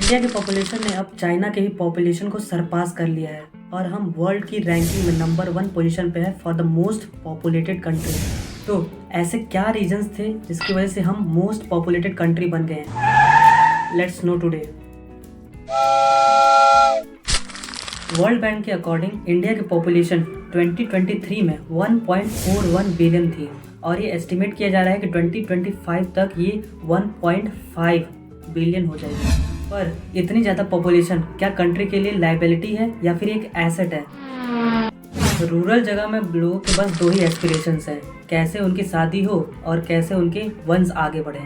India की population ने अब चाइना के ही पॉपुलेशन को सरपास कर लिया है और हम वर्ल्ड की रैंकिंग में नंबर 1 पोजीशन पे है for the most populated country. तो ऐसे क्या रीजंस थे जिसकी वजह से हम मोस्ट पॉपुलेटेड कंट्री बन गए हैं? Let's no today. World bank के अकॉर्डिंग इंडिया की पॉपुलेशन 2023 में 1.41 बिलियन थी और ये एस्टिमेट किया जा रहा है कि 2025 तक ये 1.5 बिलियन हो जाएगी। पर इतनी ज़्यादा पॉपुलेशन क्या कंट्री के लिए लायबिलिटी है या फिर एक एसेट है? रूरल जगह में लोगों के बस दो ही एस्पिरेशंस हैं, कैसे उनकी शादी हो और कैसे उनके वंश आगे बढ़े।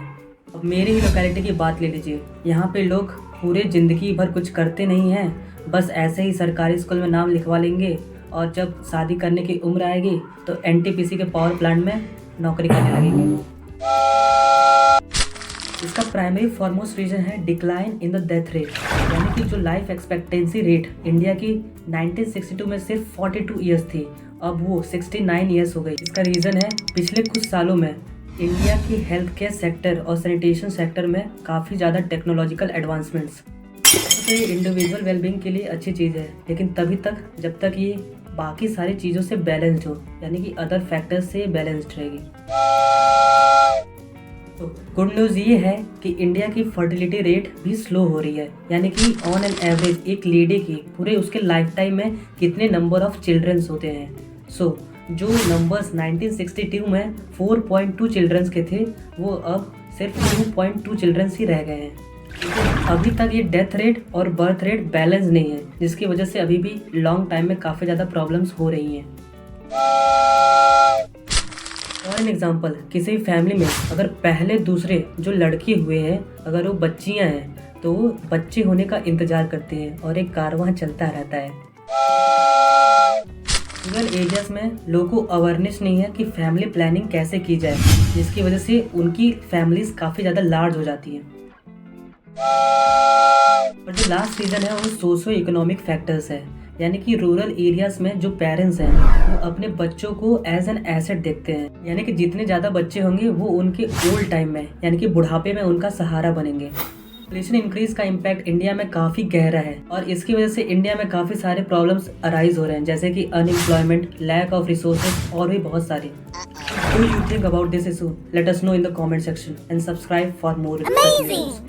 अब मेरी ही लोकेलिटी की बात ले लीजिए। यहाँ पे लोग पूरे ज़िंदगी भर कुछ करते नहीं हैं, बस ऐसे ही सरकारी स्कूल में नाम लिखवा लेंगे और जब शादी करने की उम्र आएगी तो एनटीपीसी के पावर प्लांट में नौकरी करने लगेंगे। इसका प्राइमरी फॉरमोस्ट रीजन है decline in the death rate, यानी कि जो लाइफ एक्सपेक्टेंसी रेट इंडिया की 1962 में सिर्फ 42 ईयर्स थी, अब वो 69 ईयर्स हो गई। इसका रीज़न है पिछले कुछ सालों में इंडिया की हेल्थ केयर सेक्टर और सैनिटेशन सेक्टर में काफ़ी ज़्यादा टेक्नोलॉजिकल एडवांसमेंट्स। तो ये इंडिविजुअल वेलबींग के लिए अच्छी चीज़ है, लेकिन तभी तक जब तक ये बाकी सारी चीज़ों से बैलेंस्ड हो, यानी कि अदर फैक्टर्स से बैलेंस्ड रहेगी। तो गुड न्यूज़ ये है कि इंडिया की फर्टिलिटी रेट भी स्लो हो रही है, यानी कि ऑन एन एवरेज एक लेडी की पूरे उसके लाइफ टाइम में कितने नंबर ऑफ चिल्ड्रंस होते हैं। जो नंबर्स 1962 में 4.2 चिल्ड्रंस के थे, वो अब सिर्फ 2.2 चिल्ड्रंस ही रह गए हैं। अभी तक ये डेथ रेट और बर्थ रेट बैलेंस नहीं है, जिसकी वजह से अभी भी लॉन्ग टाइम में काफ़ी ज़्यादा प्रॉब्लम्स हो रही हैं। फॉर एन एग्जाम्पल, किसी फैमिली में अगर पहले दूसरे जो लड़के हुए हैं, अगर वो बच्चियां हैं तो वो बच्चे होने का इंतजार करते हैं और एक कारवां चलता रहता है। रूरल एरियाज में लोगों को अवेयरनेस नहीं है कि फैमिली प्लानिंग कैसे की जाए, जिसकी वजह से उनकी फैमिलीज काफ़ी ज़्यादा लार्ज हो जाती हैं। और जो लास्ट रीज़न है वो सोशो इकोनॉमिक फैक्टर्स है, यानी कि रूरल एरियाज में जो पेरेंट्स हैं वो अपने बच्चों को एज एन एसेट देखते हैं, यानी कि जितने ज़्यादा बच्चे होंगे वो उनके ओल्ड टाइम में यानी कि बुढ़ापे में उनका सहारा बनेंगे। पॉपुलेशन इंक्रीज का इम्पैक्ट इंडिया में काफ़ी गहरा है और इसकी वजह से इंडिया में काफ़ी सारे प्रॉब्लम्स अराइज हो रहे हैं, जैसे कि अनएम्प्लॉयमेंट, लैक ऑफ रिसोर्सेज और भी बहुत सारे। What do you think about this issue? Let us know in the comment section and subscribe for more such videos.